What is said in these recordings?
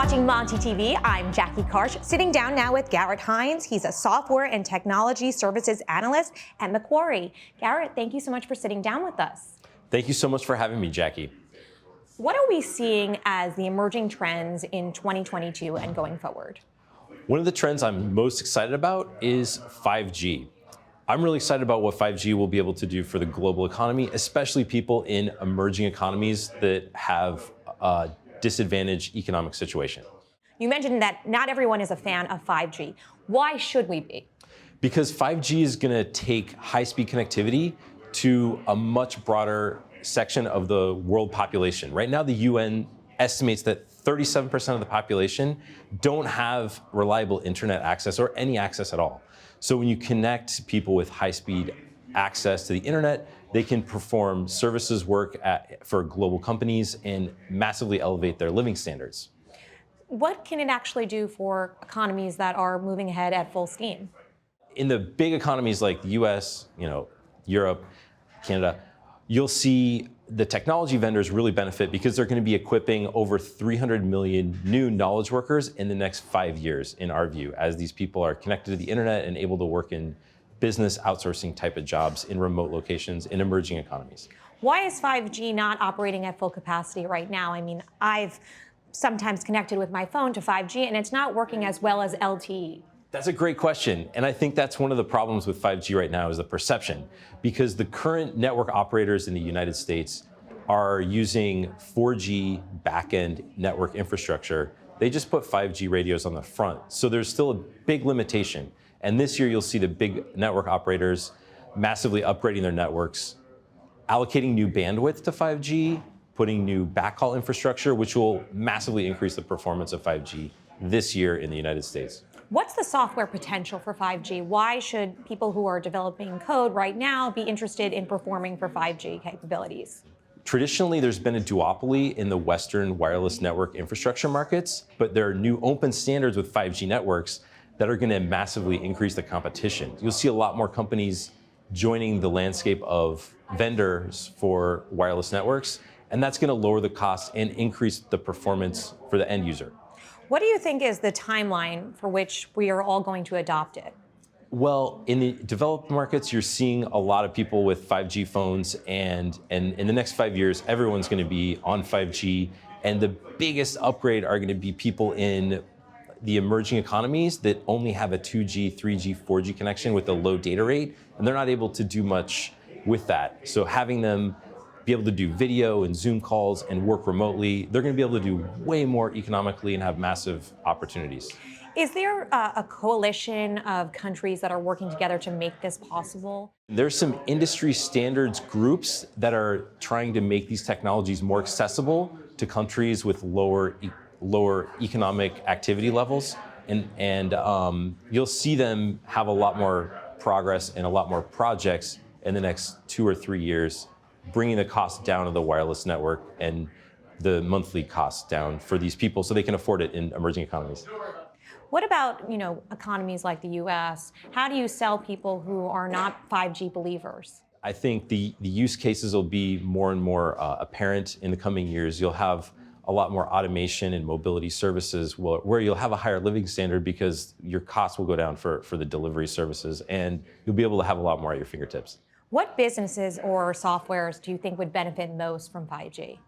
watching Monty TV. I'm Jackie Karsh, sitting down now with Garrett Hines. He's a software and technology services analyst at Macquarie. Garrett, thank you so much for sitting down with us. Thank you so much for having me, Jackie. What are we seeing as the emerging trends in 2022 and going forward? One of the trends I'm most excited about is 5G. I'm really excited about what 5G will be able to do for the global economy, especially people in emerging economies that have a disadvantaged economic situation. You mentioned that not everyone is a fan of 5G. Why should we be? Because 5G is going to take high-speed connectivity to a much broader section of the world population. Right now, the UN estimates that 37% of the population don't have reliable internet access or any access at all. So when you connect people with high-speed access to the internet, they can perform services work for global companies and massively elevate their living standards. What can it actually do for economies that are moving ahead at full steam? In the big economies like the US, Europe, Canada, you'll see the technology vendors really benefit because they're going to be equipping over 300 million new knowledge workers in the next 5 years, in our view, as these people are connected to the internet and able to work in business outsourcing type of jobs in remote locations in emerging economies. Why is 5G not operating at full capacity right now? I mean, I've sometimes connected with my phone to 5G and it's not working as well as LTE. That's a great question. And I think that's one of the problems with 5G right now is the perception, because the current network operators in the United States are using 4G backend network infrastructure. They just put 5G radios on the front. So there's still a big limitation. And this year you'll see the big network operators massively upgrading their networks, allocating new bandwidth to 5G, putting new backhaul infrastructure, which will massively increase the performance of 5G this year in the United States. What's the software potential for 5G? Why should people who are developing code right now be interested in performing for 5G capabilities? Traditionally, there's been a duopoly in the Western wireless network infrastructure markets, but there are new open standards with 5G networks that are going to massively increase the competition. You'll see a lot more companies joining the landscape of vendors for wireless networks, and that's going to lower the cost and increase the performance for the end user. What do you think is the timeline for which we are all going to adopt it? Well, in the developed markets, you're seeing a lot of people with 5G phones, and in the next 5 years, everyone's going to be on 5G. And the biggest upgrade are going to be people in the emerging economies that only have a 2G, 3G, 4G connection with a low data rate, and they're not able to do much with that. So having them be able to do video and Zoom calls and work remotely, they're going to be able to do way more economically and have massive opportunities. Is there a coalition of countries that are working together to make this possible? There's some industry standards groups that are trying to make these technologies more accessible to countries with lower economic activity levels. And you'll see them have a lot more progress and a lot more projects in the next 2 or 3 years, bringing the cost down of the wireless network and the monthly costs down for these people so they can afford it in emerging economies. What about, economies like the US? How do you sell people who are not 5G believers? I think the use cases will be more and more apparent in the coming years. You'll have a lot more automation and mobility services where you'll have a higher living standard because your costs will go down for the delivery services, and you'll be able to have a lot more at your fingertips. What businesses or softwares do you think would benefit most from 5G?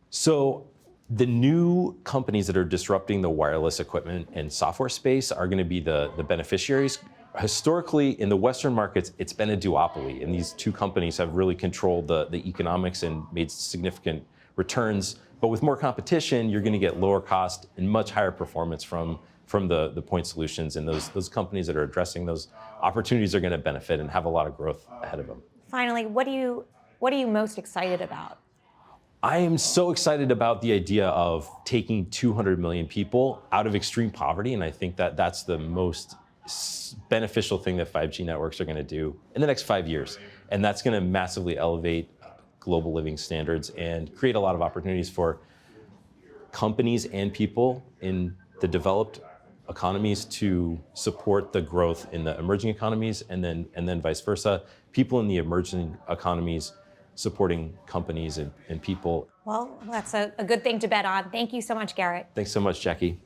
So the new companies that are disrupting the wireless equipment and software space are going to be the beneficiaries. Historically, in the Western markets, it's been a duopoly, and these two companies have really controlled the economics and made significant returns. But with more competition, you're going to get lower cost and much higher performance from the point solutions, and those companies that are addressing those opportunities are going to benefit and have a lot of growth ahead of them. Finally, what are you most excited about? I am so excited about the idea of taking 200 million people out of extreme poverty, and I think that that's the most beneficial thing that 5G networks are going to do in the next 5 years. And that's going to massively elevate global living standards and create a lot of opportunities for companies and people in the developed economies to support the growth in the emerging economies, and then vice versa. People in the emerging economies supporting companies and people. Well, that's a good thing to bet on. Thank you so much, Garrett. Thanks so much, Jackie.